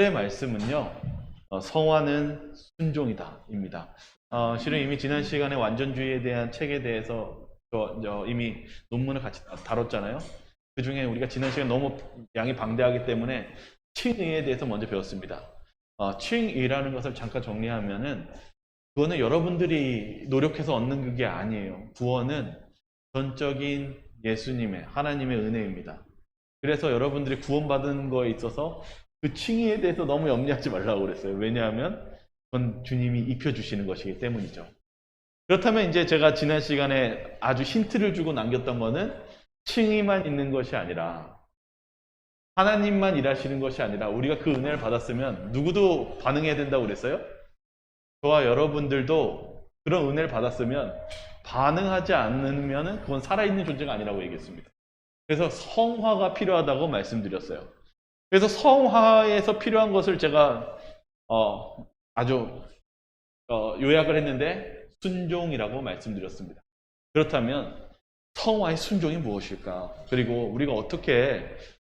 오늘의 말씀은요, 성화는 순종이다 입니다. 실은 이미 지난 시간에 완전주의에 대한 책에 대해서 이미 논문을 같이 다뤘잖아요. 그 중에 우리가 지난 시간에 너무 양이 방대하기 때문에 칭의에 대해서 먼저 배웠습니다. 칭의라는 것을 잠깐 정리하면은, 그거는 여러분들이 노력해서 얻는 그게 아니에요. 구원은 전적인 예수님의, 하나님의 은혜입니다. 그래서 여러분들이 구원받은 거에 있어서 그 칭의에 대해서 너무 염려하지 말라고 그랬어요. 왜냐하면 그건 주님이 입혀주시는 것이기 때문이죠. 그렇다면 이제 제가 지난 시간에 아주 힌트를 주고 남겼던 거는, 칭의만 있는 것이 아니라, 하나님만 일하시는 것이 아니라 우리가 그 은혜를 받았으면 누구도 반응해야 된다고 그랬어요? 저와 여러분들도 그런 은혜를 받았으면 반응하지 않으면 그건 살아있는 존재가 아니라고 얘기했습니다. 그래서 성화가 필요하다고 말씀드렸어요. 그래서 성화에서 필요한 것을 제가 아주 요약을 했는데 순종이라고 말씀드렸습니다. 그렇다면 성화의 순종이 무엇일까? 그리고 우리가 어떻게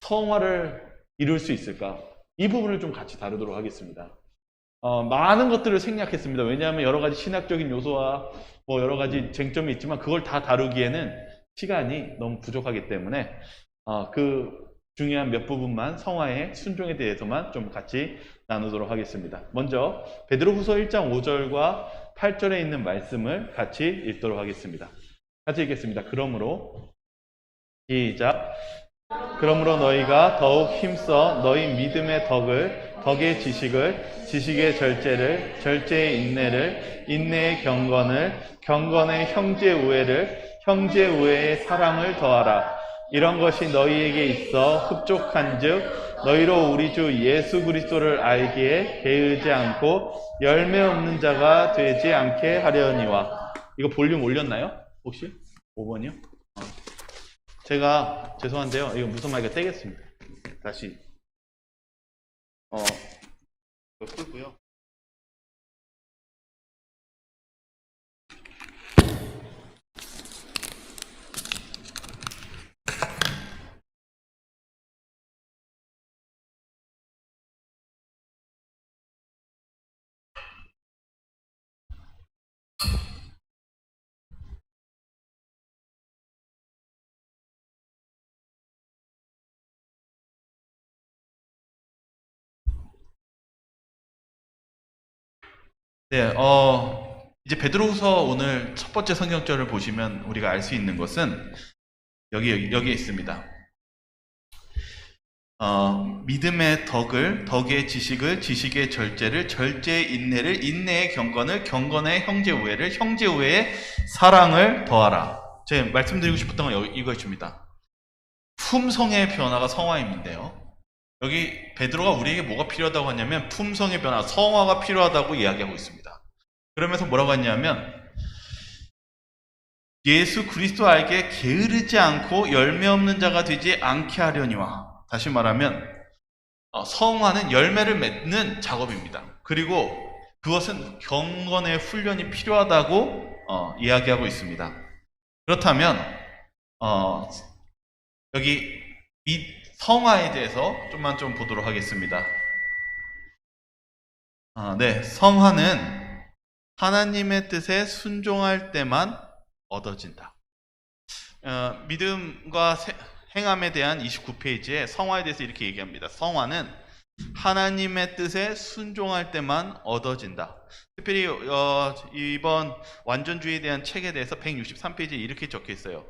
성화를 이룰 수 있을까? 이 부분을 좀 같이 다루도록 하겠습니다. 많은 것들을 생략했습니다. 왜냐하면 여러 가지 신학적인 요소와 여러 가지 쟁점이 있지만 그걸 다 다루기에는 시간이 너무 부족하기 때문에 그 중요한 몇 부분만, 성화의 순종에 대해서만 좀 같이 나누도록 하겠습니다. 먼저 베드로후서 1장 5절과 8절에 있는 말씀을 같이 읽도록 하겠습니다. 같이 읽겠습니다. 그러므로 시작. 그러므로 너희가 더욱 힘써 너희 믿음의 덕을, 덕의 지식을, 지식의 절제를, 절제의 인내를, 인내의 경건을, 경건의 형제 우애를, 형제 우애의 사랑을 더하라. 이런 것이 너희에게 있어 흡족한즉 너희로 우리 주 예수 그리스도를 알기에 게으르지 않고 열매 없는 자가 되지 않게 하려니와. 이거 볼륨 올렸나요? 혹시? 5번이요? 제가 죄송한데요. 이거 무슨 말인가 떼겠습니다. 다시 이거 풀고요. 네, 이제 베드로후서 오늘 첫 번째 성경절을 보시면 우리가 알 수 있는 것은 여기에 있습니다. 믿음의 덕을, 덕의 지식을, 지식의 절제를, 절제의 인내를, 인내의 경건을, 경건의 형제 우애를, 형제 우애의 사랑을 더하라. 제가 말씀드리고 싶었던 건 이것입니다. 품성의 변화가 성화임인데요. 여기 베드로가 우리에게 뭐가 필요하다고 하냐면 품성의 변화, 성화가 필요하다고 이야기하고 있습니다. 그러면서 뭐라고 했냐면 예수 그리스도 알게 게으르지 않고 열매 없는 자가 되지 않게 하려니와. 다시 말하면 성화는 열매를 맺는 작업입니다. 그리고 그것은 경건의 훈련이 필요하다고 이야기하고 있습니다. 그렇다면 여기 이 성화에 대해서 좀만 보도록 하겠습니다. 네, 성화는 하나님의 뜻에 순종할 때만 얻어진다. 믿음과 행함에 대한 29페이지에 성화에 대해서 이렇게 얘기합니다. 성화는 하나님의 뜻에 순종할 때만 얻어진다. 특별히 이번 완전주의에 대한 책에 대해서 163페이지에 이렇게 적혀 있어요.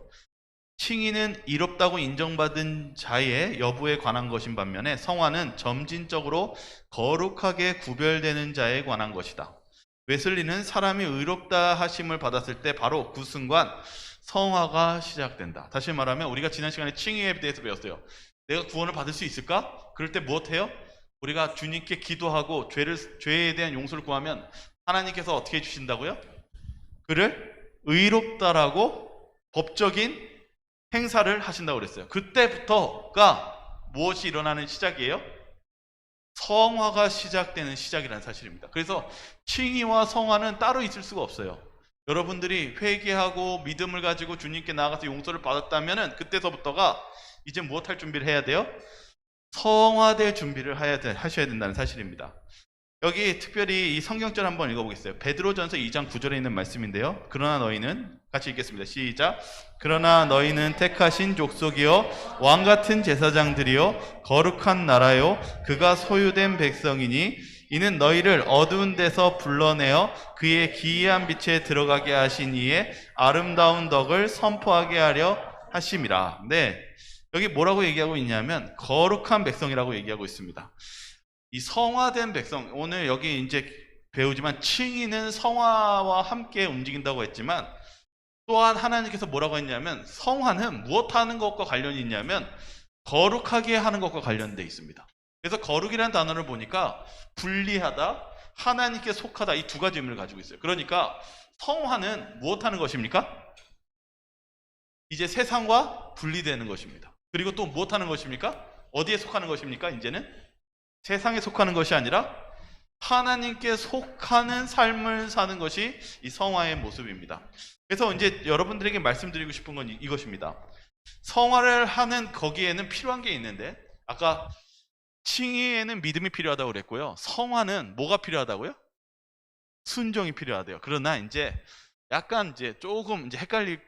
칭의는 이롭다고 인정받은 자의 여부에 관한 것인 반면에 성화는 점진적으로 거룩하게 구별되는 자에 관한 것이다. 웨슬리는 사람이 의롭다 하심을 받았을 때 바로 그 순간 성화가 시작된다. 다시 말하면 우리가 지난 시간에 칭의에 대해서 배웠어요. 내가 구원을 받을 수 있을까? 그럴 때 무엇해요? 우리가 주님께 기도하고 죄에 대한 용서를 구하면 하나님께서 어떻게 해주신다고요? 그를 의롭다라고 법적인 행사를 하신다고 그랬어요. 그때부터가 무엇이 일어나는 시작이에요? 성화가 시작되는 시작이라는 사실입니다. 그래서 칭의와 성화는 따로 있을 수가 없어요. 여러분들이 회개하고 믿음을 가지고 주님께 나아가서 용서를 받았다면 그때서부터가 이제 무엇할 준비를 해야 돼요? 성화될 준비를 하셔야 된다는 사실입니다. 여기 특별히 이 성경절 한번 읽어보겠어요. 베드로전서 2장 9절에 있는 말씀인데요. 그러나 너희는, 같이 읽겠습니다. 시작. 그러나 너희는 택하신 족속이요 왕같은 제사장들이요 거룩한 나라요 그가 소유된 백성이니 이는 너희를 어두운 데서 불러내어 그의 기이한 빛에 들어가게 하신 이의 아름다운 덕을 선포하게 하려 하심이라. 네, 여기 뭐라고 얘기하고 있냐면 거룩한 백성이라고 얘기하고 있습니다. 이 성화된 백성, 오늘 여기 이제 배우지만 칭의는 성화와 함께 움직인다고 했지만 또한 하나님께서 뭐라고 했냐면 성화는 무엇 하는 것과 관련이 있냐면 거룩하게 하는 것과 관련되어 있습니다. 그래서 거룩이라는 단어를 보니까 분리하다, 하나님께 속하다, 이 두 가지 의미를 가지고 있어요. 그러니까 성화는 무엇 하는 것입니까? 이제 세상과 분리되는 것입니다. 그리고 또 무엇 하는 것입니까? 어디에 속하는 것입니까? 이제는 세상에 속하는 것이 아니라 하나님께 속하는 삶을 사는 것이 이 성화의 모습입니다. 그래서 이제 여러분들에게 말씀드리고 싶은 건 이것입니다. 성화를 하는 거기에는 필요한 게 있는데, 아까 칭의에는 믿음이 필요하다고 그랬고요. 성화는 뭐가 필요하다고요? 순종이 필요하대요. 그러나 이제 약간 이제 조금 이제 헷갈릴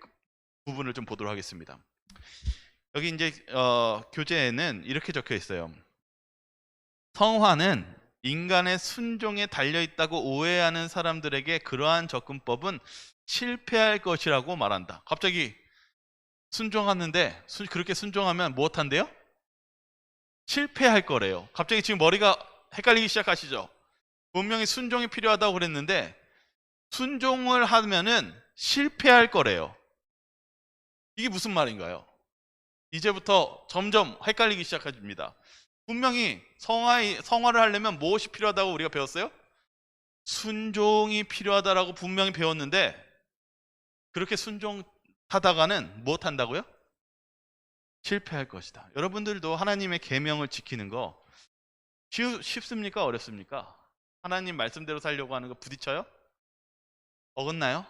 부분을 좀 보도록 하겠습니다. 여기 이제 교재에는 이렇게 적혀 있어요. 성화는 인간의 순종에 달려있다고 오해하는 사람들에게 그러한 접근법은 실패할 것이라고 말한다. 갑자기 순종하는데 그렇게 순종하면 무엇한대요? 실패할 거래요. 갑자기 지금 머리가 헷갈리기 시작하시죠? 분명히 순종이 필요하다고 그랬는데 순종을 하면은 실패할 거래요. 이게 무슨 말인가요? 이제부터 점점 헷갈리기 시작합니다. 분명히 성화를 하려면 무엇이 필요하다고 우리가 배웠어요? 순종이 필요하다라고 분명히 배웠는데 그렇게 순종하다가는 무엇 한다고요? 실패할 것이다. 여러분들도 하나님의 계명을 지키는 거 쉽습니까? 어렵습니까? 하나님 말씀대로 살려고 하는 거 부딪혀요? 어긋나요?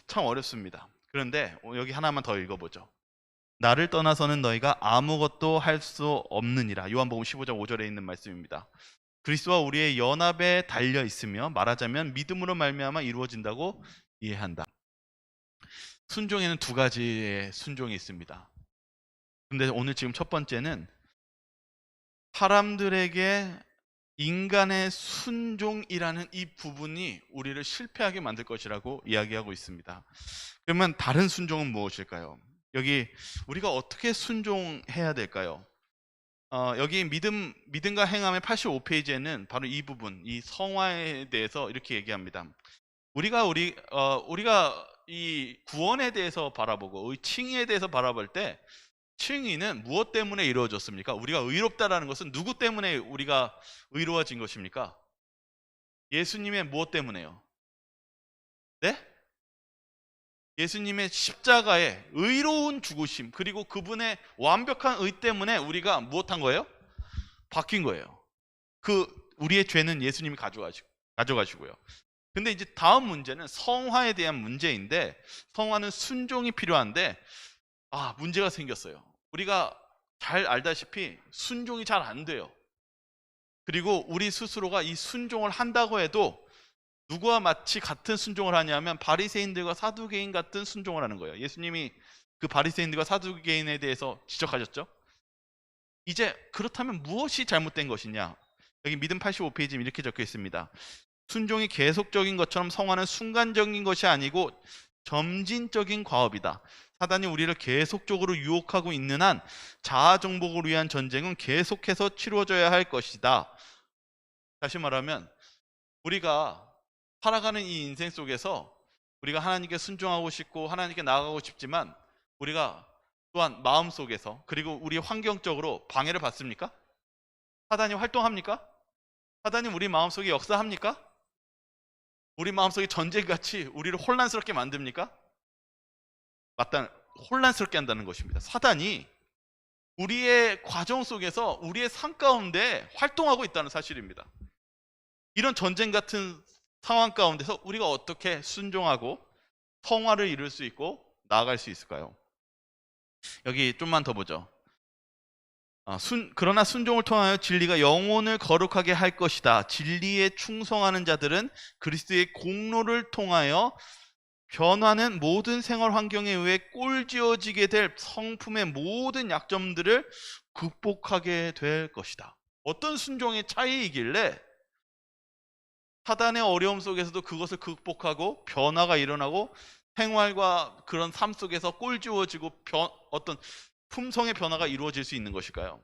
참 어렵습니다. 그런데 여기 하나만 더 읽어보죠. 나를 떠나서는 너희가 아무것도 할 수 없느니라. 요한복음 15장 5절에 있는 말씀입니다. 그리스도와 우리의 연합에 달려 있으며 말하자면 믿음으로 말미암아 이루어진다고 이해한다. 순종에는 두 가지의 순종이 있습니다. 근데 오늘 지금 첫 번째는 사람들에게 인간의 순종이라는 이 부분이 우리를 실패하게 만들 것이라고 이야기하고 있습니다. 그러면 다른 순종은 무엇일까요? 여기 우리가 어떻게 순종해야 될까요? 여기 믿음과 행함의 85페이지에는 바로 이 부분, 이 성화에 대해서 이렇게 얘기합니다. 우리가 이 구원에 대해서 바라보고 칭의에 대해서 바라볼 때 칭의는 무엇 때문에 이루어졌습니까? 우리가 의롭다라는 것은 누구 때문에 우리가 의로워진 것입니까? 예수님의 무엇 때문에요? 네? 예수님의 십자가의 의로운 죽으심, 그리고 그분의 완벽한 의 때문에 우리가 무엇한 거예요? 바뀐 거예요. 우리의 죄는 예수님이 가져가시고요. 근데 이제 다음 문제는 성화에 대한 문제인데, 성화는 순종이 필요한데 문제가 생겼어요. 우리가 잘 알다시피 순종이 잘 안 돼요. 그리고 우리 스스로가 이 순종을 한다고 해도 누구와 마치 같은 순종을 하냐면 바리새인들과 사두개인 같은 순종을 하는 거예요. 예수님이 그 바리새인들과 사두개인에 대해서 지적하셨죠. 이제 그렇다면 무엇이 잘못된 것이냐? 여기 믿음 85페이지에 이렇게 적혀 있습니다. 순종이 계속적인 것처럼 성화는 순간적인 것이 아니고 점진적인 과업이다. 사단이 우리를 계속적으로 유혹하고 있는 한 자아 정복을 위한 전쟁은 계속해서 치러져야 할 것이다. 다시 말하면 우리가 살아가는 이 인생 속에서 우리가 하나님께 순종하고 싶고 하나님께 나아가고 싶지만 우리가 또한 마음속에서 그리고 우리 환경적으로 방해를 받습니까? 사단이 활동합니까? 사단이 우리 마음속에 역사합니까? 우리 마음속에 전쟁같이 우리를 혼란스럽게 만듭니까? 맞다, 혼란스럽게 한다는 것입니다. 사단이 우리의 과정 속에서 우리의 삶 가운데 활동하고 있다는 사실입니다. 이런 전쟁 같은 상황 가운데서 우리가 어떻게 순종하고 성화를 이룰 수 있고 나아갈 수 있을까요? 여기 좀만 더 보죠. 그러나 순종을 통하여 진리가 영혼을 거룩하게 할 것이다. 진리에 충성하는 자들은 그리스도의 공로를 통하여 변화는 모든 생활 환경에 의해 꼴지어지게 될 성품의 모든 약점들을 극복하게 될 것이다. 어떤 순종의 차이이길래 사단의 어려움 속에서도 그것을 극복하고 변화가 일어나고 생활과 그런 삶 속에서 꼴지어지고 어떤 품성의 변화가 이루어질 수 있는 것일까요?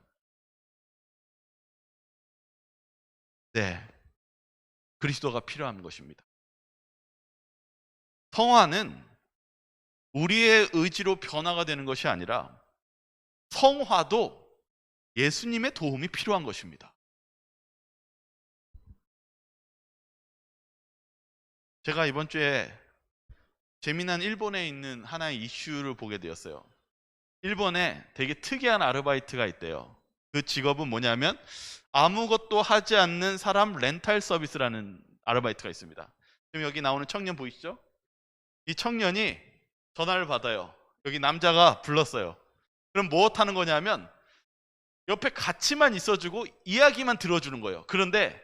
네, 그리스도가 필요한 것입니다. 성화는 우리의 의지로 변화가 되는 것이 아니라 성화도 예수님의 도움이 필요한 것입니다. 제가 이번 주에 재미난 일본에 있는 하나의 이슈를 보게 되었어요. 일본에 되게 특이한 아르바이트가 있대요. 그 직업은 뭐냐면 아무것도 하지 않는 사람 렌탈 서비스라는 아르바이트가 있습니다. 지금 여기 나오는 청년 보이시죠? 이 청년이 전화를 받아요. 여기 남자가 불렀어요. 그럼 뭐 하는 거냐면 옆에 같이만 있어주고 이야기만 들어주는 거예요. 그런데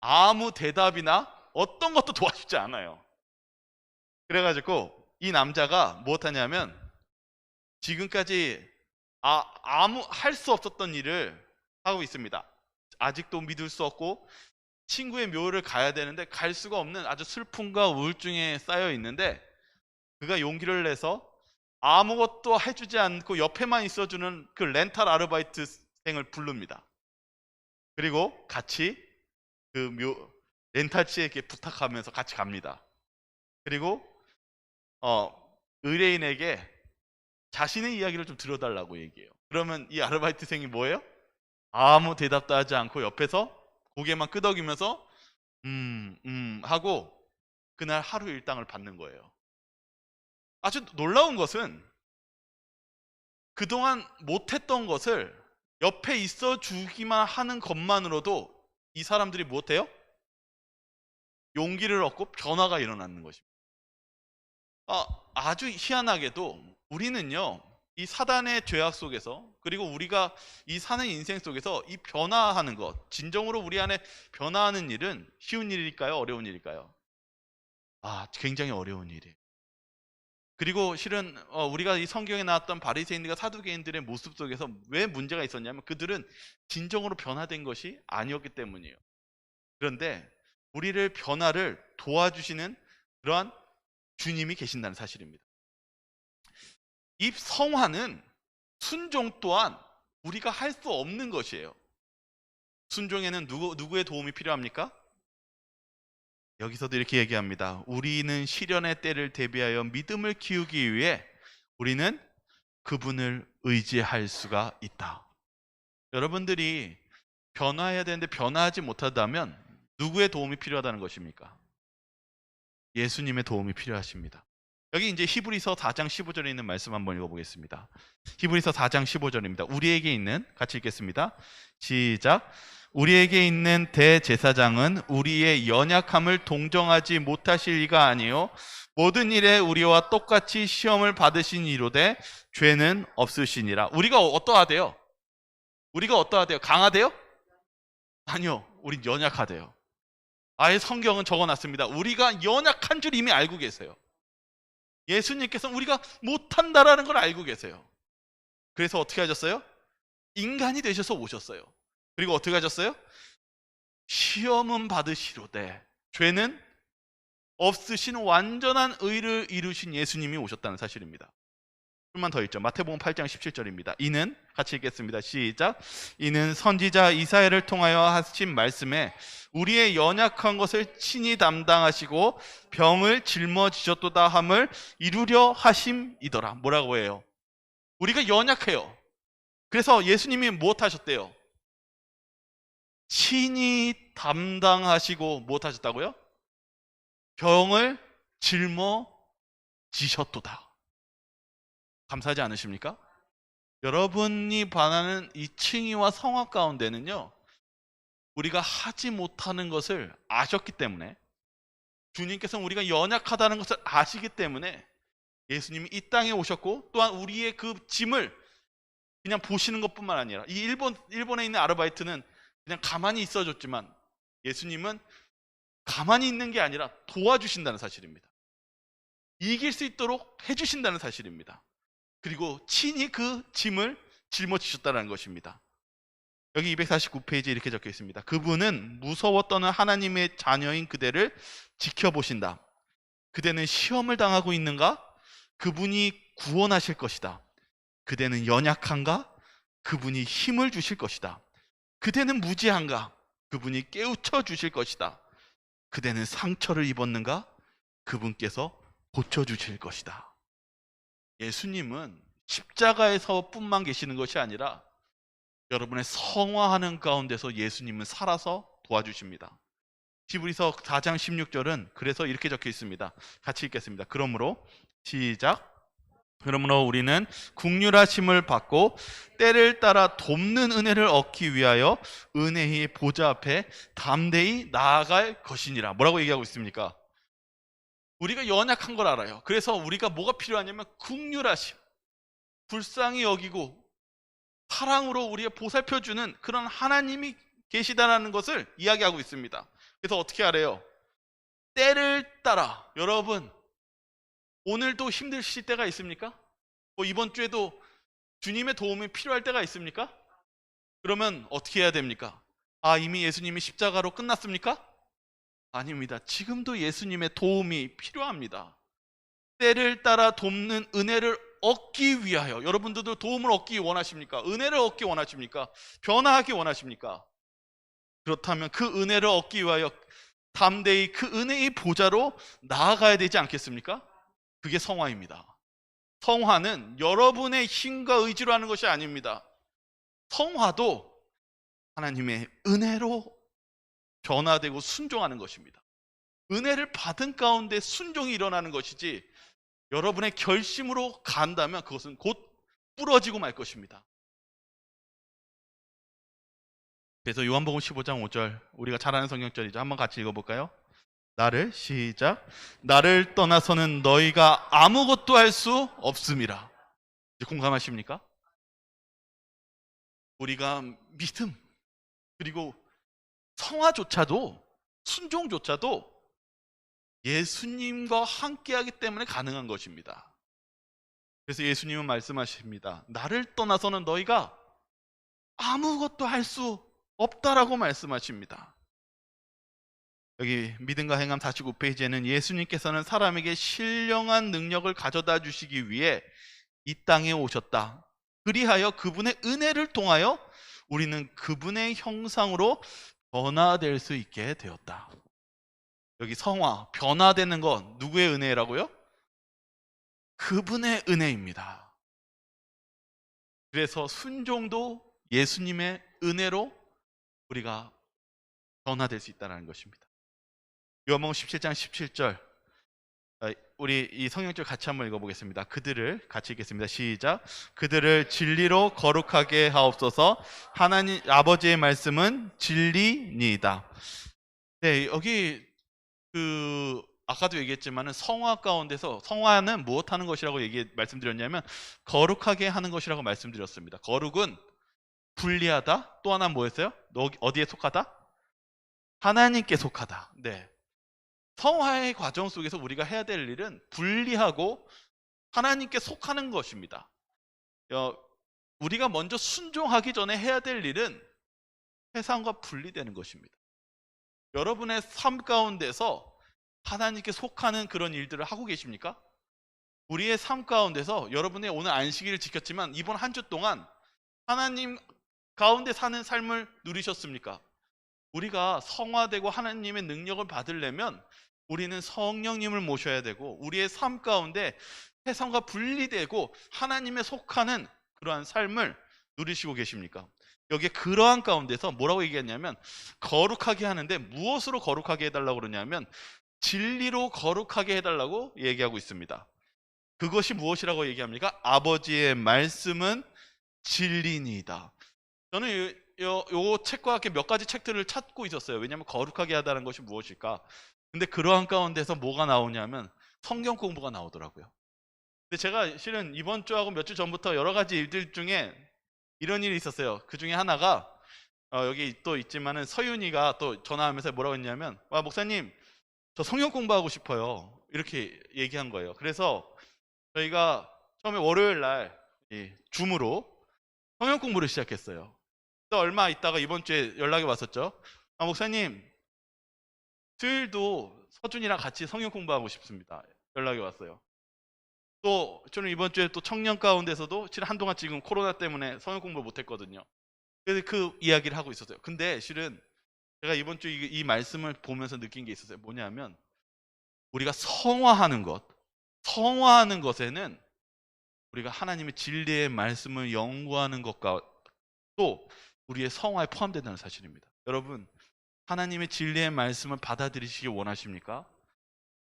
아무 대답이나 어떤 것도 도와주지 않아요. 그래가지고 이 남자가 뭐 하냐면 지금까지 아무 할 수 없었던 일을 하고 있습니다. 아직도 믿을 수 없고 친구의 묘를 가야 되는데 갈 수가 없는 아주 슬픔과 우울증에 쌓여 있는데 그가 용기를 내서 아무것도 해주지 않고 옆에만 있어주는 그 렌탈 아르바이트생을 부릅니다. 그리고 같이 그 렌탈치에게 부탁하면서 같이 갑니다. 그리고 의뢰인에게 자신의 이야기를 좀 들어달라고 얘기해요. 그러면 이 아르바이트생이 뭐예요? 아무 대답도 하지 않고 옆에서 고개만 끄덕이면서 하고 그날 하루 일당을 받는 거예요. 아주 놀라운 것은 그동안 못했던 것을 옆에 있어 주기만 하는 것만으로도 이 사람들이 못해요? 용기를 얻고 변화가 일어나는 것입니다. 아주 희한하게도 우리는요, 이 사단의 죄악 속에서 그리고 우리가 이 사는 인생 속에서 이 변화하는 것, 진정으로 우리 안에 변화하는 일은 쉬운 일일까요? 어려운 일일까요? 굉장히 어려운 일이에요. 그리고 실은 우리가 이 성경에 나왔던 바리새인들과 사두개인들의 모습 속에서 왜 문제가 있었냐면 그들은 진정으로 변화된 것이 아니었기 때문이에요. 그런데 우리를 변화를 도와주시는 그러한 주님이 계신다는 사실입니다. 이 성화는 순종 또한 우리가 할 수 없는 것이에요. 순종에는 누구의 도움이 필요합니까? 여기서도 이렇게 얘기합니다. 우리는 시련의 때를 대비하여 믿음을 키우기 위해 우리는 그분을 의지할 수가 있다. 여러분들이 변화해야 되는데 변화하지 못하다면 누구의 도움이 필요하다는 것입니까? 예수님의 도움이 필요하십니다. 여기 이제 히브리서 4장 15절에 있는 말씀 한번 읽어보겠습니다. 히브리서 4장 15절입니다. 우리에게 있는, 같이 읽겠습니다. 시작. 우리에게 있는 대제사장은 우리의 연약함을 동정하지 못하실 이가 아니요 모든 일에 우리와 똑같이 시험을 받으신 이로되 죄는 없으시니라. 우리가 어떠하대요? 우리가 어떠하대요? 강하대요? 아니요, 우린 연약하대요. 아예 성경은 적어놨습니다. 우리가 연약한 줄 이미 알고 계세요. 예수님께서는 우리가 못한다라는 걸 알고 계세요. 그래서 어떻게 하셨어요? 인간이 되셔서 오셨어요. 그리고 어떻게 하셨어요? 시험은 받으시로되 죄는 없으신 완전한 의를 이루신 예수님이 오셨다는 사실입니다. 좀만 더 읽죠. 마태복음 8장 17절입니다. 이는, 같이 읽겠습니다. 시작. 이는 선지자 이사야를 통하여 하신 말씀에 우리의 연약한 것을 친히 담당하시고 병을 짊어지셨도다 함을 이루려 하심이더라. 뭐라고 해요? 우리가 연약해요. 그래서 예수님이 무엇 하셨대요? 친히 담당하시고 무엇 하셨다고요? 병을 짊어지셨도다. 감사하지 않으십니까? 여러분이 바라는 이 칭의와 성화 가운데는요, 우리가 하지 못하는 것을 아셨기 때문에, 주님께서는 우리가 연약하다는 것을 아시기 때문에 예수님이 이 땅에 오셨고 또한 우리의 그 짐을 그냥 보시는 것뿐만 아니라 이 일본에 있는 아르바이트는 그냥 가만히 있어줬지만 예수님은 가만히 있는 게 아니라 도와주신다는 사실입니다. 이길 수 있도록 해주신다는 사실입니다. 그리고 친히 그 짐을 짊어지셨다는 것입니다. 여기 249페이지에 이렇게 적혀 있습니다. 그분은 무서워 떠는 하나님의 자녀인 그대를 지켜보신다. 그대는 시험을 당하고 있는가? 그분이 구원하실 것이다. 그대는 연약한가? 그분이 힘을 주실 것이다. 그대는 무지한가? 그분이 깨우쳐 주실 것이다. 그대는 상처를 입었는가? 그분께서 고쳐주실 것이다. 예수님은 십자가에서 뿐만 계시는 것이 아니라 여러분의 성화하는 가운데서 예수님은 살아서 도와주십니다. 히브리서 4장 16절은 그래서 이렇게 적혀 있습니다. 같이 읽겠습니다. 그러므로 시작. 그러므로 우리는 긍휼하심을 받고 때를 따라 돕는 은혜를 얻기 위하여 은혜의 보좌 앞에 담대히 나아갈 것이니라. 뭐라고 얘기하고 있습니까? 우리가 연약한 걸 알아요. 그래서 우리가 뭐가 필요하냐면 긍휼하심, 불쌍히 여기고 사랑으로 우리가 보살펴주는 그런 하나님이 계시다라는 것을 이야기하고 있습니다. 그래서 어떻게 하래요? 때를 따라. 여러분 오늘도 힘드실 때가 있습니까? 이번 주에도 주님의 도움이 필요할 때가 있습니까? 그러면 어떻게 해야 됩니까? 이미 예수님이 십자가로 끝났습니까? 아닙니다. 지금도 예수님의 도움이 필요합니다. 때를 따라 돕는 은혜를 얻기 위하여. 여러분들도 도움을 얻기 원하십니까? 은혜를 얻기 원하십니까? 변화하기 원하십니까? 그렇다면 그 은혜를 얻기 위하여 담대히 그 은혜의 보좌로 나아가야 되지 않겠습니까? 그게 성화입니다. 성화는 여러분의 힘과 의지로 하는 것이 아닙니다. 성화도 하나님의 은혜로 변화되고 순종하는 것입니다. 은혜를 받은 가운데 순종이 일어나는 것이지 여러분의 결심으로 간다면 그것은 곧 부러지고 말 것입니다. 그래서 요한복음 15장 5절 우리가 잘 아는 성경절이죠. 한번 같이 읽어볼까요? 시작. 나를 떠나서는 너희가 아무것도 할 수 없음이라. 공감하십니까? 우리가 믿음 그리고 성화조차도 순종조차도 예수님과 함께하기 때문에 가능한 것입니다. 그래서 예수님은 말씀하십니다. 나를 떠나서는 너희가 아무것도 할 수 없다라고 말씀하십니다. 여기 믿음과 행함 49페이지에는 예수님께서는 사람에게 신령한 능력을 가져다 주시기 위해 이 땅에 오셨다. 그리하여 그분의 은혜를 통하여 우리는 그분의 형상으로 변화될 수 있게 되었다. 여기 성화, 변화되는 건 누구의 은혜라고요? 그분의 은혜입니다. 그래서 순종도 예수님의 은혜로 우리가 변화될 수 있다는 것입니다. 요한복음 17장 17절 우리 이 성경절 같이 한번 읽어보겠습니다. 그들을 같이 읽겠습니다. 시작. 그들을 진리로 거룩하게 하옵소서. 하나님 아버지의 말씀은 진리니이다. 네, 여기 아까도 얘기했지만은 성화 가운데서 성화는 무엇하는 것이라고 말씀드렸냐면 거룩하게 하는 것이라고 말씀드렸습니다. 거룩은 분리하다. 또 하나 뭐였어요? 어디에 속하다? 하나님께 속하다. 네. 성화의 과정 속에서 우리가 해야 될 일은 분리하고 하나님께 속하는 것입니다. 우리가 먼저 순종하기 전에 해야 될 일은 세상과 분리되는 것입니다. 여러분의 삶 가운데서 하나님께 속하는 그런 일들을 하고 계십니까? 우리의 삶 가운데서 여러분의 오늘 안식일을 지켰지만 이번 한 주 동안 하나님 가운데 사는 삶을 누리셨습니까? 우리가 성화되고 하나님의 능력을 받으려면 우리는 성령님을 모셔야 되고 우리의 삶 가운데 세상과 분리되고 하나님에 속하는 그러한 삶을 누리시고 계십니까? 여기에 그러한 가운데서 뭐라고 얘기했냐면 거룩하게 하는데 무엇으로 거룩하게 해달라고 그러냐면 진리로 거룩하게 해달라고 얘기하고 있습니다. 그것이 무엇이라고 얘기합니까? 아버지의 말씀은 진리니이다. 저는 요 책과 함께 몇 가지 책들을 찾고 있었어요. 왜냐하면 거룩하게 하다는 것이 무엇일까? 근데 그러한 가운데서 뭐가 나오냐면 성경 공부가 나오더라고요. 근데 제가 실은 이번 주하고 몇 주 전부터 여러 가지 일들 중에 이런 일이 있었어요. 그 중에 하나가 여기 또 있지만은 서윤이가 또 전화하면서 뭐라고 했냐면, 와 목사님 저 성경 공부하고 싶어요, 이렇게 얘기한 거예요. 그래서 저희가 처음에 월요일 날 줌으로 성경 공부를 시작했어요. 또 얼마 있다가 이번 주에 연락이 왔었죠. 아 목사님 수요일도 서준이랑 같이 성경 공부하고 싶습니다, 연락이 왔어요. 또 저는 이번 주에 또 청년 가운데서도 실은 한동안 지금 코로나 때문에 성경 공부를 못했거든요. 그래서 그 이야기를 하고 있었어요. 근데 실은 제가 이번 주 이 말씀을 보면서 느낀 게 있었어요. 뭐냐면 우리가 성화하는 것에는 우리가 하나님의 진리의 말씀을 연구하는 것과 또 우리의 성화에 포함된다는 사실입니다. 여러분, 하나님의 진리의 말씀을 받아들이시기 원하십니까?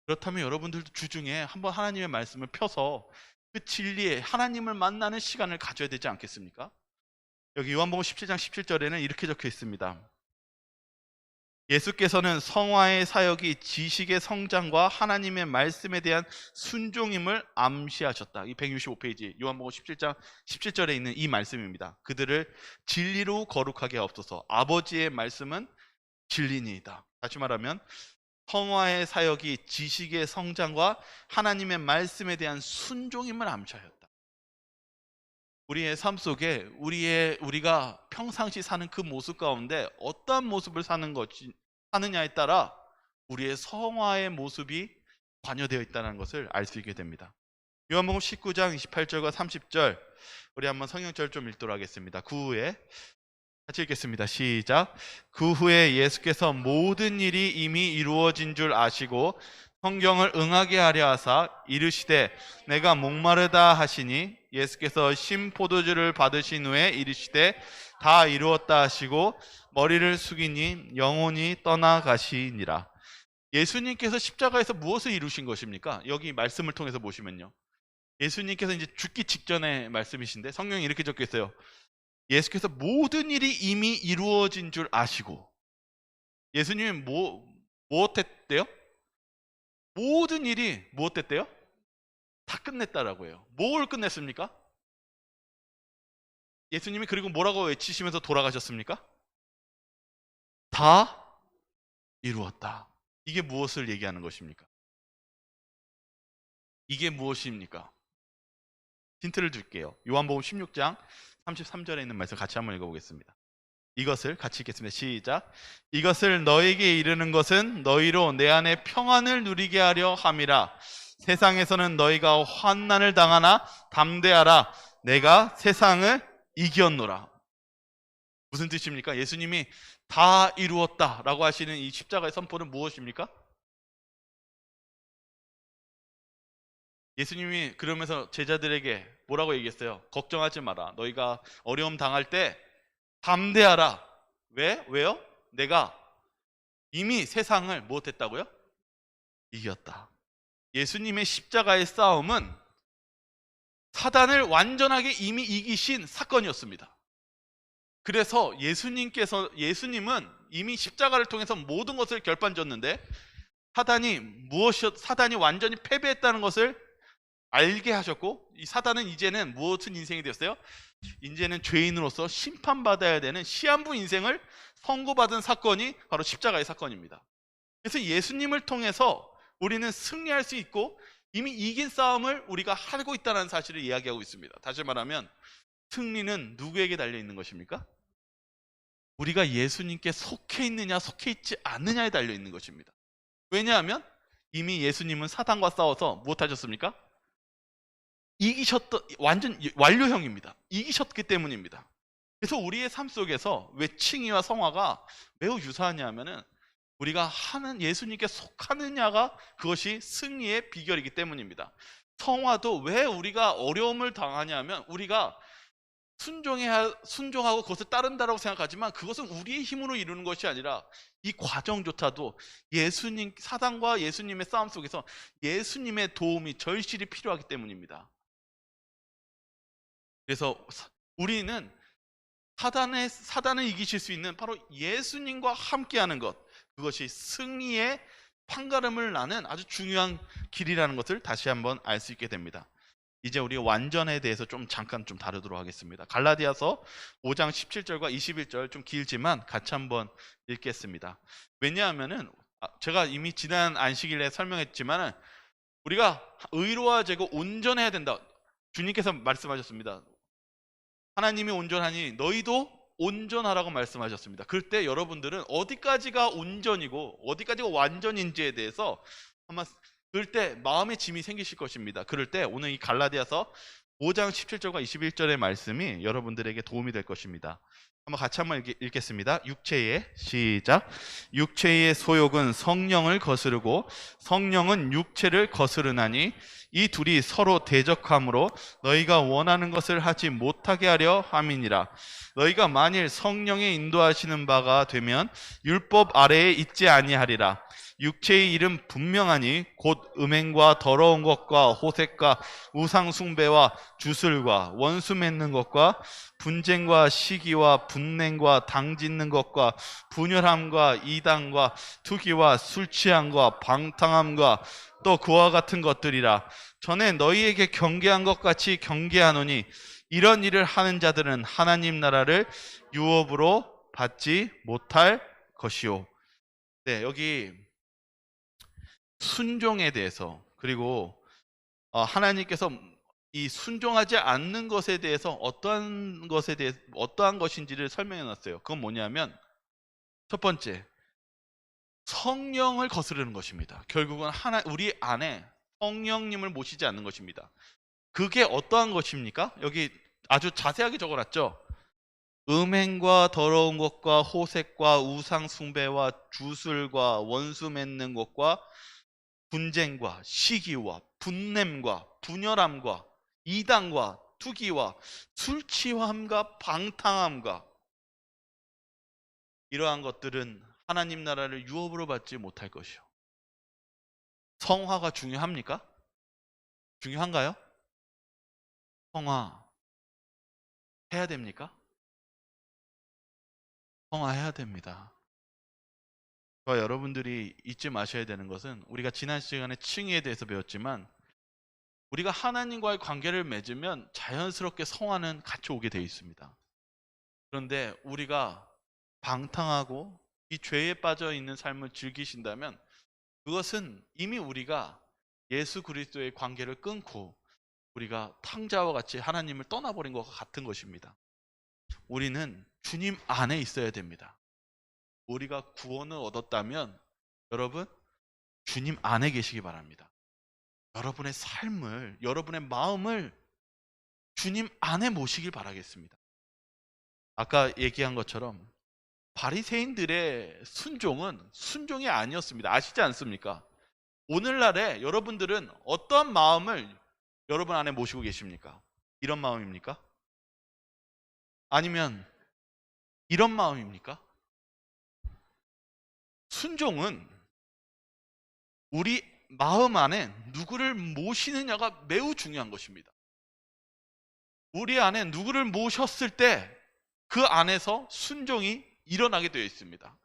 그렇다면 여러분들도 주중에 한번 하나님의 말씀을 펴서 그 진리에 하나님을 만나는 시간을 가져야 되지 않겠습니까? 여기 요한복음 17장 17절에는 이렇게 적혀 있습니다. 예수께서는 성화의 사역이 지식의 성장과 하나님의 말씀에 대한 순종임을 암시하셨다. 이 165페이지 요한복음 17장 17절에 있는 이 말씀입니다. 그들을 진리로 거룩하게 하옵소서. 아버지의 말씀은 진리니이다. 다시 말하면 성화의 사역이 지식의 성장과 하나님의 말씀에 대한 순종임을 암시하였다. 우리의 삶 속에 우리가 평상시 사는 그 모습 가운데 어떠한 모습을 사느냐에 따라 우리의 성화의 모습이 관여되어 있다는 것을 알 수 있게 됩니다. 요한복음 19장 28절과 30절 우리 한번 성경절 좀 읽도록 하겠습니다. 그 후에 같이 읽겠습니다. 시작. 그 후에 예수께서 모든 일이 이미 이루어진 줄 아시고 성경을 응하게 하려 하사 이르시되 내가 목마르다 하시니 예수께서 신 포도주를 받으신 후에 이르시되 다 이루었다 하시고 머리를 숙이니 영혼이 떠나가시니라. 예수님께서 십자가에서 무엇을 이루신 것입니까? 여기 말씀을 통해서 보시면요, 예수님께서 이제 죽기 직전의 말씀이신데 성경에 이렇게 적혀 있어요. 예수께서 모든 일이 이미 이루어진 줄 아시고. 예수님이 무엇했대요? 모든 일이 무엇됐대요? 다 끝냈다라고 해요. 뭘 끝냈습니까? 예수님이 그리고 뭐라고 외치시면서 돌아가셨습니까? 다 이루었다. 이게 무엇을 얘기하는 것입니까? 이게 무엇입니까? 힌트를 줄게요. 요한복음 16장 33절에 있는 말씀 같이 한번 읽어보겠습니다. 이것을 같이 읽겠습니다. 시작. 이것을 너에게 이르는 것은 너희로 내 안에 평안을 누리게 하려 함이라. 세상에서는 너희가 환난을 당하나 담대하라. 내가 세상을 이겼노라. 무슨 뜻입니까? 예수님이 다 이루었다 라고 하시는 이 십자가의 선포는 무엇입니까? 예수님이 그러면서 제자들에게 뭐라고 얘기했어요? 걱정하지 마라. 너희가 어려움 당할 때 담대하라. 왜요? 내가 이미 세상을 무엇했다고요? 이겼다. 예수님의 십자가의 싸움은 사단을 완전하게 이미 이기신 사건이었습니다. 그래서 예수님은 이미 십자가를 통해서 모든 것을 결판졌는데 사단이 완전히 패배했다는 것을 알게 하셨고, 이 사단은 이제는 무슨 인생이 되었어요? 이제는 죄인으로서 심판받아야 되는 시한부 인생을 선고받은 사건이 바로 십자가의 사건입니다. 그래서 예수님을 통해서 우리는 승리할 수 있고 이미 이긴 싸움을 우리가 하고 있다는 사실을 이야기하고 있습니다. 다시 말하면 승리는 누구에게 달려 있는 것입니까? 우리가 예수님께 속해 있느냐 속해 있지 않느냐에 달려 있는 것입니다. 왜냐하면 이미 예수님은 사단과 싸워서 무엇하셨습니까? 완전 완료형입니다. 이기셨기 때문입니다. 그래서 우리의 삶 속에서 왜 칭의와 성화가 매우 유사하냐면은 우리가 예수님께 속하느냐가 그것이 승리의 비결이기 때문입니다. 성화도 왜 우리가 어려움을 당하냐면 우리가 순종하고 그것을 따른다라고 생각하지만 그것은 우리의 힘으로 이루는 것이 아니라 이 과정조차도 사단과 예수님의 싸움 속에서 예수님의 도움이 절실히 필요하기 때문입니다. 그래서 우리는 사단을 이기실 수 있는 바로 예수님과 함께하는 것, 그것이 승리의 판가름을 나는 아주 중요한 길이라는 것을 다시 한번 알 수 있게 됩니다. 이제 우리 완전에 대해서 좀 잠깐 좀 다루도록 하겠습니다. 갈라디아서 5장 17절과 21절 좀 길지만 같이 한번 읽겠습니다. 왜냐하면은 제가 이미 지난 안식일에 설명했지만은 우리가 의로워지고 온전해야 된다. 주님께서 말씀하셨습니다. 하나님이 온전하니 너희도 온전하라고 말씀하셨습니다. 그럴 때 여러분들은 어디까지가 온전이고 어디까지가 완전인지에 대해서 한번 그럴 때 마음의 짐이 생기실 것입니다. 그럴 때 오늘 이 갈라디아서 5장 17절과 21절의 말씀이 여러분들에게 도움이 될 것입니다. 한번 읽겠습니다. 육체의 시작. 육체의 소욕은 성령을 거스르고 성령은 육체를 거스르나니 이 둘이 서로 대적함으로 너희가 원하는 것을 하지 못하게 하려 함이니라. 너희가 만일 성령의 인도하시는 바가 되면 율법 아래에 있지 아니하리라. 육체의 일은 분명하니 곧 음행과 더러운 것과 호색과 우상 숭배와 주술과 원수 맺는 것과 분쟁과 시기와 분냉과 당짓는 것과 분열함과 이단과 투기와 술 취함과 방탕함과 또 그와 같은 것들이라. 전에 너희에게 경계한 것 같이 경계하노니 이런 일을 하는 자들은 하나님 나라를 유업으로 받지 못할 것이요. 네, 여기 순종에 대해서 그리고 하나님께서 이 순종하지 않는 것에 대해서 어떠한 것인지를 설명해 놨어요. 그건 뭐냐면 첫 번째, 성령을 거스르는 것입니다. 결국은 우리 안에 성령님을 모시지 않는 것입니다. 그게 어떠한 것입니까? 여기 아주 자세하게 적어놨죠. 음행과 더러운 것과 호색과 우상 숭배와 주술과 원수 맺는 것과 분쟁과 시기와 분냄과 분열함과 이단과 투기와 술 취함과 방탕함과 이러한 것들은 하나님 나라를 유업으로 받지 못할 것이요. 성화가 중요합니까? 중요한가요? 성화 해야 됩니까? 성화해야 됩니다. 저와 여러분들이 잊지 마셔야 되는 것은 우리가 지난 시간에 칭의에 대해서 배웠지만 우리가 하나님과의 관계를 맺으면 자연스럽게 성화는 같이 오게 되어 있습니다. 그런데 우리가 방탕하고 이 죄에 빠져 있는 삶을 즐기신다면 그것은 이미 우리가 예수 그리스도의 관계를 끊고 우리가 탕자와 같이 하나님을 떠나버린 것과 같은 것입니다. 우리는 주님 안에 있어야 됩니다. 우리가 구원을 얻었다면 여러분 주님 안에 계시기 바랍니다. 여러분의 삶을, 여러분의 마음을 주님 안에 모시길 바라겠습니다. 아까 얘기한 것처럼 바리새인들의 순종은 순종이 아니었습니다. 아시지 않습니까? 오늘날에 여러분들은 어떠한 마음을 여러분 안에 모시고 계십니까? 이런 마음입니까? 아니면 이런 마음입니까? 순종은 우리 마음 안에 누구를 모시느냐가 매우 중요한 것입니다. 우리 안에 누구를 모셨을 때 그 안에서 순종이 일어나게 되어 있습니다.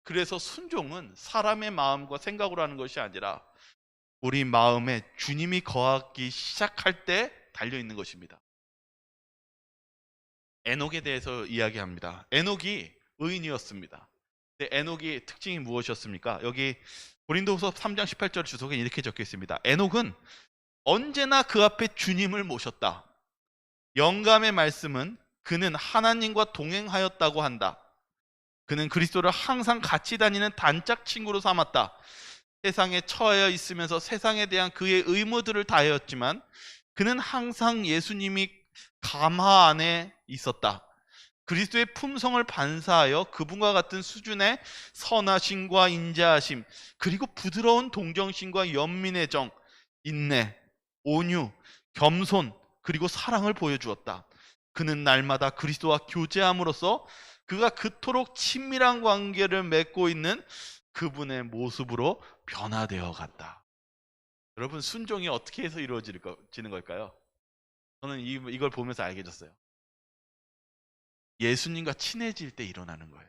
그래서 순종은 사람의 마음과 생각으로 하는 것이 아니라 우리 마음에 주님이 거하기 시작할 때 달려있는 것입니다. 에녹에 대해서 이야기합니다. 에녹이 의인이었습니다. 근데 에녹의 특징이 무엇이었습니까? 여기 고린도후서 3장 18절 주석에 이렇게 적혀 있습니다. 에녹은 언제나 그 앞에 주님을 모셨다. 영감의 말씀은 그는 하나님과 동행하였다고 한다. 그는 그리스도를 항상 같이 다니는 단짝 친구로 삼았다. 세상에 처하여 있으면서 세상에 대한 그의 의무들을 다하였지만 그는 항상 예수님이 감화 안에 있었다. 그리스도의 품성을 반사하여 그분과 같은 수준의 선하심과 인자하심, 그리고 부드러운 동정심과 연민의 정, 인내, 온유, 겸손, 그리고 사랑을 보여주었다. 그는 날마다 그리스도와 교제함으로써 그가 그토록 친밀한 관계를 맺고 있는 그분의 모습으로 변화되어 갔다. 여러분, 순종이 어떻게 해서 이루어지는 걸까요? 저는 이걸 보면서 알게 됐어요. 예수님과 친해질 때 일어나는 거예요.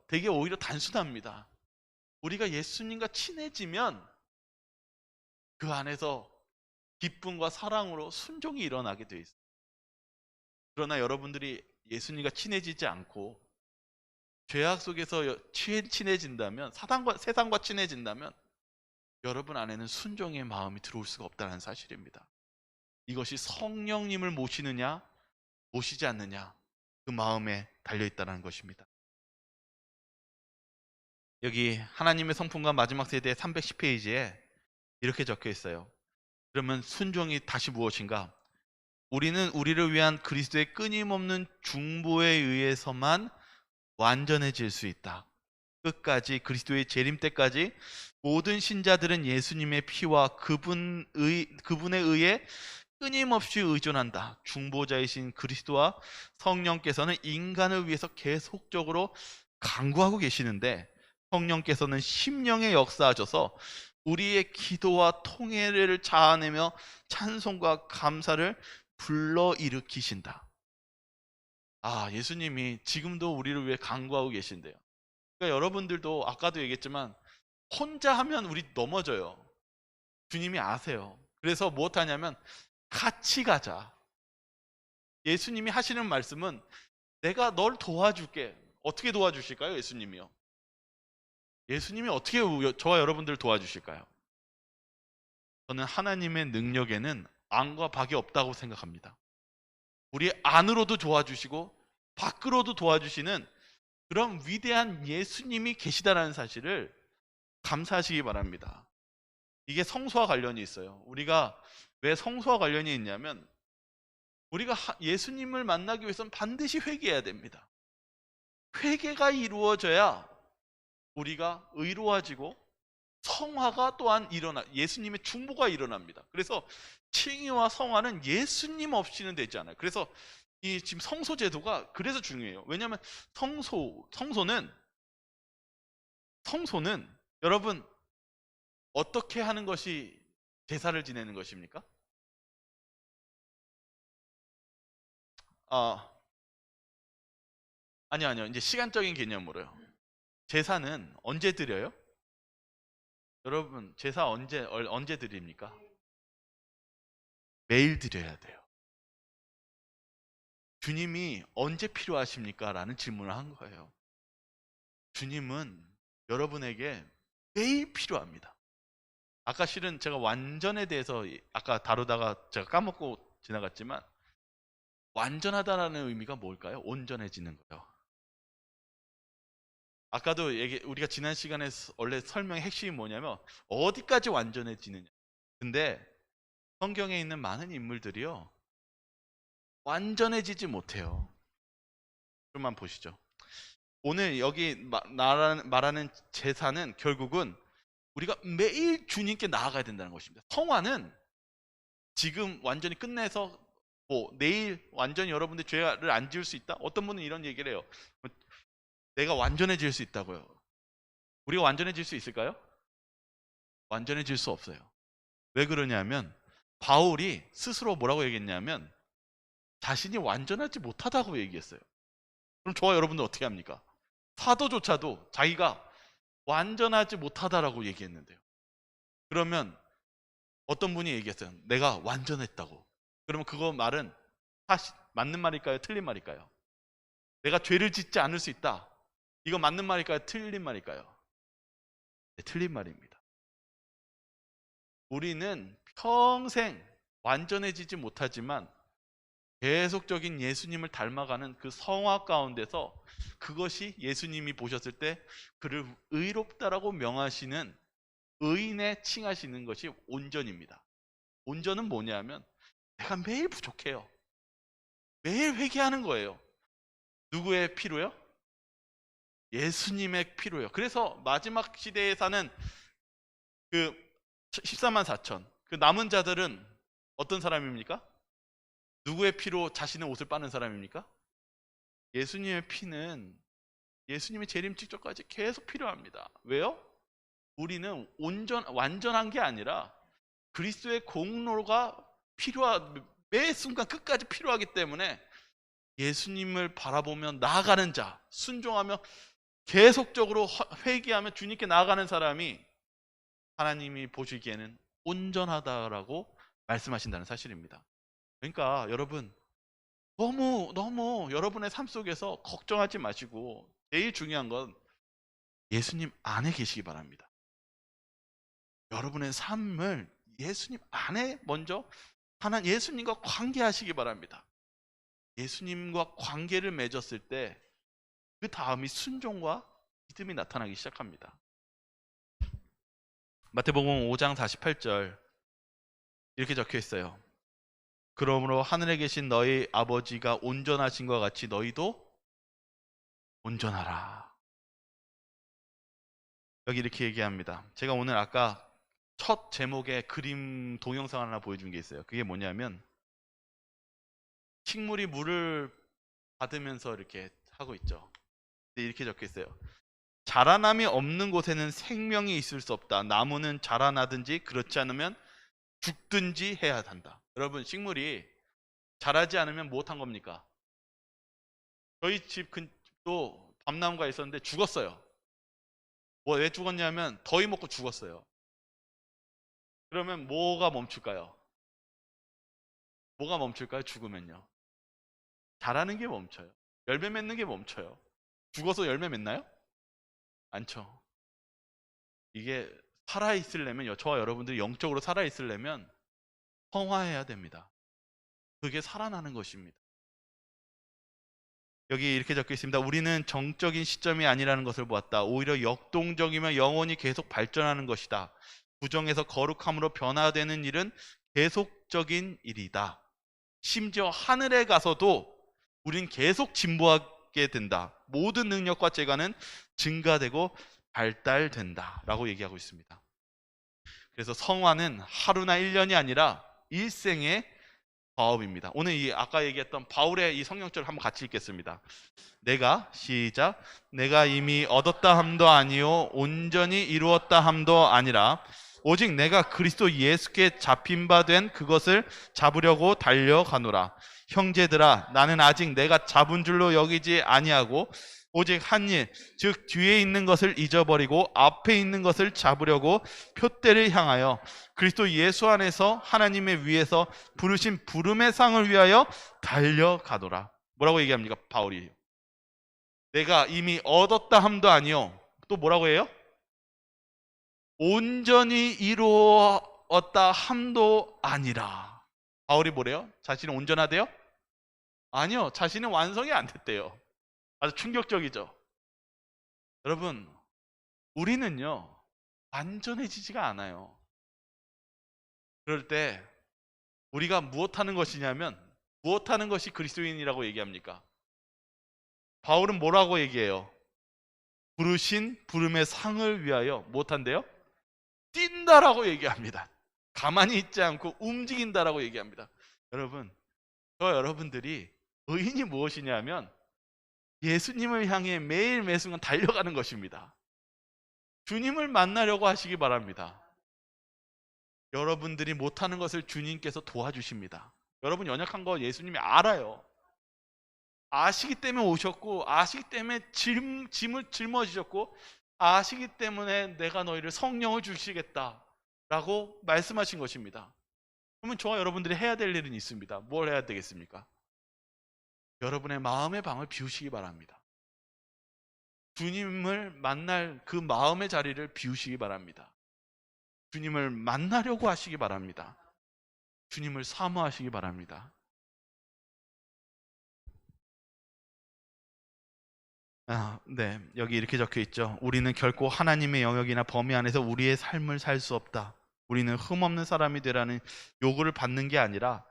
되게 오히려 단순합니다. 우리가 예수님과 친해지면 그 안에서 기쁨과 사랑으로 순종이 일어나게 돼 있어요. 그러나 여러분들이 예수님과 친해지지 않고 죄악 속에서 친해진다면, 세상과 친해진다면 여러분 안에는 순종의 마음이 들어올 수가 없다는 사실입니다. 이것이 성령님을 모시느냐 모시지 않느냐, 그 마음에 달려있다는 것입니다. 여기 하나님의 성품과 마지막 세대 310페이지에 이렇게 적혀 있어요. 그러면 순종이 다시 무엇인가? 우리는 우리를 위한 그리스도의 끊임없는 중보에 의해서만 완전해질 수 있다. 끝까지, 그리스도의 재림 때까지 모든 신자들은 예수님의 피와 그분에 의해 끊임없이 의존한다. 중보자이신 그리스도와 성령께서는 인간을 위해서 계속적으로 간구하고 계시는데, 성령께서는 심령에 역사하셔서 우리의 기도와 통회를 자아내며 찬송과 감사를 불러일으키신다. 예수님이 지금도 우리를 위해 간구하고 계신대요. 그러니까 여러분들도 아까도 얘기했지만 혼자 하면 우리 넘어져요. 주님이 아세요. 그래서 무엇하냐면 같이 가자. 예수님이 하시는 말씀은 내가 널 도와줄게. 어떻게 도와주실까요? 예수님이요. 예수님이 어떻게 저와 여러분들을 도와주실까요? 저는 하나님의 능력에는 안과 박이 없다고 생각합니다. 우리 안으로도 도와주시고 밖으로도 도와주시는 그런 위대한 예수님이 계시다는 사실을 감사하시기 바랍니다. 이게 성소와 관련이 있어요. 우리가 왜 성소와 관련이 있냐면, 우리가 예수님을 만나기 위해서는 반드시 회개해야 됩니다. 회개가 이루어져야 우리가 의로워지고 성화가 또한 예수님의 중보가 일어납니다. 그래서 칭의와 성화는 예수님 없이는 되지 않아요. 그래서 이 지금 성소 제도가 그래서 중요해요. 왜냐하면 성소는 여러분 어떻게 하는 것이 제사를 지내는 것입니까? 아니요. 이제 시간적인 개념으로요. 제사는 언제 드려요? 여러분, 제사 언제 드립니까? 매일 드려야 돼요. 주님이 언제 필요하십니까? 라는 질문을 한 거예요. 주님은 여러분에게 매일 필요합니다. 아까 실은 제가 완전에 대해서 아까 다루다가 제가 까먹고 지나갔지만, 완전하다라는 의미가 뭘까요? 온전해지는 거예요. 아까도 우리가 지난 시간에 원래 설명의 핵심이 뭐냐면 어디까지 완전해지느냐. 근데 성경에 있는 많은 인물들이요, 완전해지지 못해요. 좀만 보시죠. 오늘 여기 말하는 제사는 결국은 우리가 매일 주님께 나아가야 된다는 것입니다. 성화는 지금 완전히 끝내서 내일 완전히 여러분들 죄를 안 지을 수 있다? 어떤 분은 이런 얘기를 해요. 내가 완전해질 수 있다고요. 우리가 완전해질 수 있을까요? 완전해질 수 없어요. 왜 그러냐면 바울이 스스로 뭐라고 얘기했냐면 자신이 완전하지 못하다고 얘기했어요. 그럼 저와 여러분들 어떻게 합니까? 사도조차도 자기가 완전하지 못하다라고 얘기했는데요. 그러면 어떤 분이 얘기했어요. 내가 완전했다고. 그러면 그거 말은 사실 맞는 말일까요? 틀린 말일까요? 내가 죄를 짓지 않을 수 있다. 이거 맞는 말일까요? 틀린 말일까요? 네, 틀린 말입니다. 우리는 평생 완전해지지 못하지만 계속적인 예수님을 닮아가는 그 성화 가운데서, 그것이 예수님이 보셨을 때 그를 의롭다라고 명하시는 의인에 칭하시는 것이 온전입니다. 온전은 뭐냐면 내가 매일 부족해요. 매일 회개하는 거예요. 누구의 피로요? 예수님의 피로요. 그래서 마지막 시대에 사는 그 14만 4천 그 남은 자들은 어떤 사람입니까? 누구의 피로 자신의 옷을 빠는 사람입니까? 예수님의 피는 예수님의 재림 직전까지 계속 필요합니다. 왜요? 우리는 완전한 게 아니라 그리스도의 공로가 매 순간 끝까지 필요하기 때문에 예수님을 바라보며 나아가는 자, 순종하며 계속적으로 회개하며 주님께 나아가는 사람이 하나님이 보시기에는 온전하다라고 말씀하신다는 사실입니다. 그러니까 여러분 너무 여러분의 삶 속에서 걱정하지 마시고 제일 중요한 건 예수님 안에 계시기 바랍니다. 여러분의 삶을 예수님 안에 먼저 예수님과 관계하시기 바랍니다. 예수님과 관계를 맺었을 때 그 다음이 순종과 믿음이 나타나기 시작합니다. 마태복음 5장 48절 이렇게 적혀 있어요. 그러므로 하늘에 계신 너희 아버지가 온전하신 것 같이 너희도 온전하라. 여기 이렇게 얘기합니다. 제가 오늘 아까 첫 제목의 그림 동영상 하나 보여준 게 있어요. 그게 뭐냐면 식물이 물을 받으면서 이렇게 하고 있죠. 근데 이렇게 적혀 있어요. 자라남이 없는 곳에는 생명이 있을 수 없다. 나무는 자라나든지 그렇지 않으면 죽든지 해야 한다. 여러분 식물이 자라지 않으면 무엇한 겁니까? 저희 집 근처도 밤나무가 있었는데 죽었어요. 왜 죽었냐면 더위 먹고 죽었어요. 그러면 뭐가 멈출까요? 뭐가 멈출까요? 죽으면요. 자라는 게 멈춰요. 열매 맺는 게 멈춰요. 죽어서 열매 맺나요? 않죠. 이게 살아있으려면요. 저와 여러분들이 영적으로 살아있으려면 성화해야 됩니다. 그게 살아나는 것입니다. 여기 이렇게 적혀 있습니다. 우리는 정적인 시점이 아니라는 것을 보았다. 오히려 역동적이며 영원히 계속 발전하는 것이다. 부정에서 거룩함으로 변화되는 일은 계속적인 일이다. 심지어 하늘에 가서도 우린 계속 진보하게 된다. 모든 능력과 재간은 증가되고 발달된다 라고 얘기하고 있습니다. 그래서 성화는 하루나 1년이 아니라 일생의 사업입니다. 오늘 이 아까 얘기했던 바울의 이 성경절을 한번 같이 읽겠습니다. 시작. 내가 이미 얻었다 함도 아니요 온전히 이루었다 함도 아니라 오직 내가 그리스도 예수께 잡힌 바 된 그것을 잡으려고 달려가노라. 형제들아, 나는 아직 내가 잡은 줄로 여기지 아니하고 오직 한 일, 즉 뒤에 있는 것을 잊어버리고 앞에 있는 것을 잡으려고 표대를 향하여 그리스도 예수 안에서 하나님의 위에서 부르신 부름의 상을 위하여 달려가노라. 뭐라고 얘기합니까? 바울이. 내가 이미 얻었다 함도 아니요. 또 뭐라고 해요? 온전히 이루었다 함도 아니라. 바울이 뭐래요? 자신은 온전하대요? 아니요. 자신은 완성이 안 됐대요. 아주 충격적이죠. 여러분, 우리는요 완전해지지가 않아요. 그럴 때 우리가 무엇하는 것이냐면 무엇하는 것이 그리스도인이라고 얘기합니까? 바울은 뭐라고 얘기해요? 부르신 부름의 상을 위하여 무엇한대요? 뛴다라고 얘기합니다. 가만히 있지 않고 움직인다라고 얘기합니다. 여러분, 여러분들이 의인이 무엇이냐면 예수님을 향해 매일 매순간 달려가는 것입니다. 주님을 만나려고 하시기 바랍니다. 여러분들이 못하는 것을 주님께서 도와주십니다. 여러분 연약한 거 예수님이 알아요. 아시기 때문에 오셨고 아시기 때문에 짐을 짊어지셨고 아시기 때문에 내가 너희를 성령을 주시겠다라고 말씀하신 것입니다. 그러면 저와 여러분들이 해야 될 일은 있습니다. 뭘 해야 되겠습니까? 여러분의 마음의 방을 비우시기 바랍니다. 주님을 만날 그 마음의 자리를 비우시기 바랍니다. 주님을 만나려고 하시기 바랍니다. 주님을 사모하시기 바랍니다. 네, 여기 이렇게 적혀 있죠. 우리는 결코 하나님의 영역이나 범위 안에서 우리의 삶을 살 수 없다. 우리는 흠없는 사람이 되라는 요구를 받는 게 아니라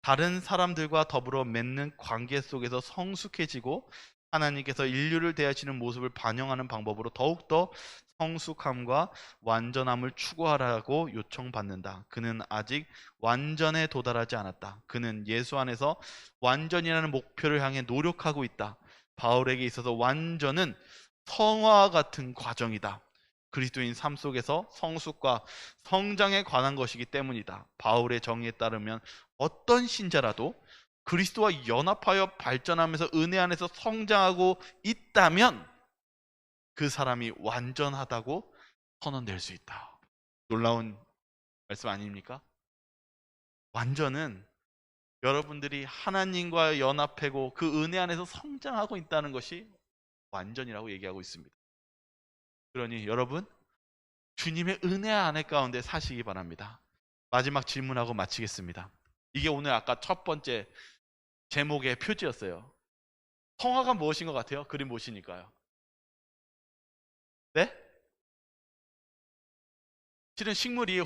다른 사람들과 더불어 맺는 관계 속에서 성숙해지고 하나님께서 인류를 대하시는 모습을 반영하는 방법으로 더욱더 성숙함과 완전함을 추구하라고 요청받는다. 그는 아직 완전에 도달하지 않았다. 그는 예수 안에서 완전이라는 목표를 향해 노력하고 있다. 바울에게 있어서 완전은 성화와 같은 과정이다. 그리스도인 삶 속에서 성숙과 성장에 관한 것이기 때문이다. 바울의 정의에 따르면 어떤 신자라도 그리스도와 연합하여 발전하면서 은혜 안에서 성장하고 있다면 그 사람이 완전하다고 선언될 수 있다. 놀라운 말씀 아닙니까? 완전은 여러분들이 하나님과 연합하고 그 은혜 안에서 성장하고 있다는 것이 완전이라고 얘기하고 있습니다. 그러니 여러분, 주님의 은혜 안에 가운데 사시기 바랍니다. 마지막 질문하고 마치겠습니다. 이게 오늘 아까 첫 번째 제목의 표지였어요. 성화가 무엇인 것 같아요? 그림 보시니까요. 네? 실은 식물이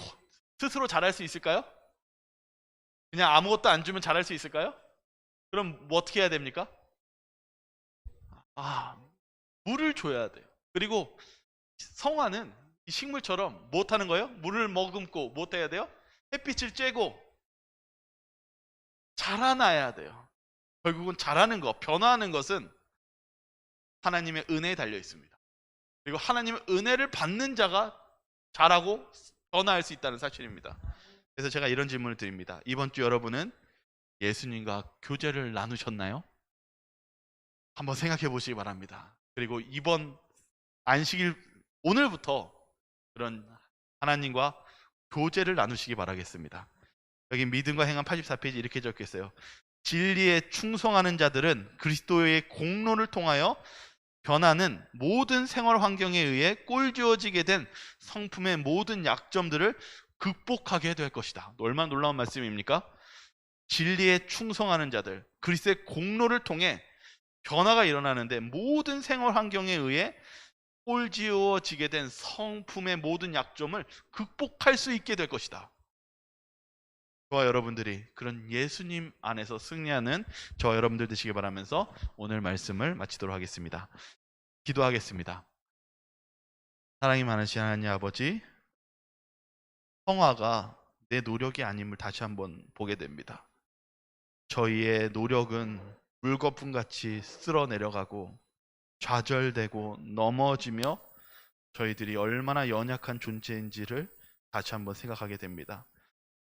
스스로 자랄 수 있을까요? 그냥 아무것도 안 주면 자랄 수 있을까요? 그럼 뭐 어떻게 해야 됩니까? 물을 줘야 돼요. 그리고 성화는 이 식물처럼 못 하는 거예요? 물을 머금고 못 해야 돼요? 햇빛을 쬐고 자라나야 돼요. 결국은 자라는 것, 변화하는 것은 하나님의 은혜에 달려 있습니다. 그리고 하나님의 은혜를 받는 자가 자라고 변화할 수 있다는 사실입니다. 그래서 제가 이런 질문을 드립니다. 이번 주 여러분은 예수님과 교제를 나누셨나요? 한번 생각해 보시기 바랍니다. 그리고 이번 안식일 오늘부터 그런 하나님과 교제를 나누시기 바라겠습니다. 여기 믿음과 행함 84페이지 이렇게 적혀 있어요. 진리에 충성하는 자들은 그리스도의 공로를 통하여 변하는 모든 생활 환경에 의해 꼴지어지게 된 성품의 모든 약점들을 극복하게 될 것이다. 얼마나 놀라운 말씀입니까? 진리에 충성하는 자들, 그리스도의 공로를 통해 변화가 일어나는데 모든 생활 환경에 의해 꼴지어지게 된 성품의 모든 약점을 극복할 수 있게 될 것이다. 저와 여러분들이 그런 예수님 안에서 승리하는 저와 여러분들 되시길 바라면서 오늘 말씀을 마치도록 하겠습니다. 기도하겠습니다. 사랑이 많으신 하나님 아버지, 성화가 내 노력이 아님을 다시 한번 보게 됩니다. 저희의 노력은 물거품같이 쓸어내려가고 좌절되고 넘어지며 저희들이 얼마나 연약한 존재인지를 다시 한번 생각하게 됩니다.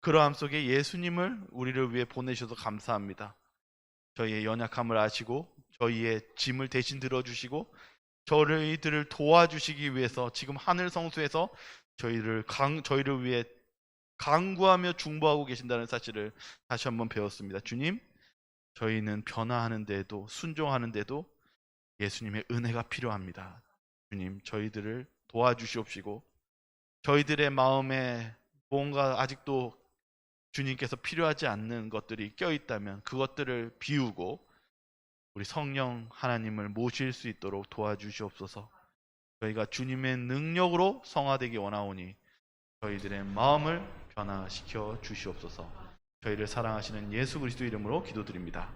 그러함 속에 예수님을 우리를 위해 보내셔서 감사합니다. 저희의 연약함을 아시고 저희의 짐을 대신 들어주시고 저희들을 도와주시기 위해서 지금 하늘 성수에서 저희를 위해 간구하며 중보하고 계신다는 사실을 다시 한번 배웠습니다. 주님, 저희는 변화하는 데도 순종하는 데도 예수님의 은혜가 필요합니다. 주님, 저희들을 도와주시옵시고 저희들의 마음에 뭔가 아직도 주님께서 필요하지 않는 것들이 껴있다면 그것들을 비우고 우리 성령 하나님을 모실 수 있도록 도와주시옵소서. 저희가 주님의 능력으로 성화되기 원하오니 저희들의 마음을 변화시켜 주시옵소서. 저희를 사랑하시는 예수 그리스도 이름으로 기도드립니다.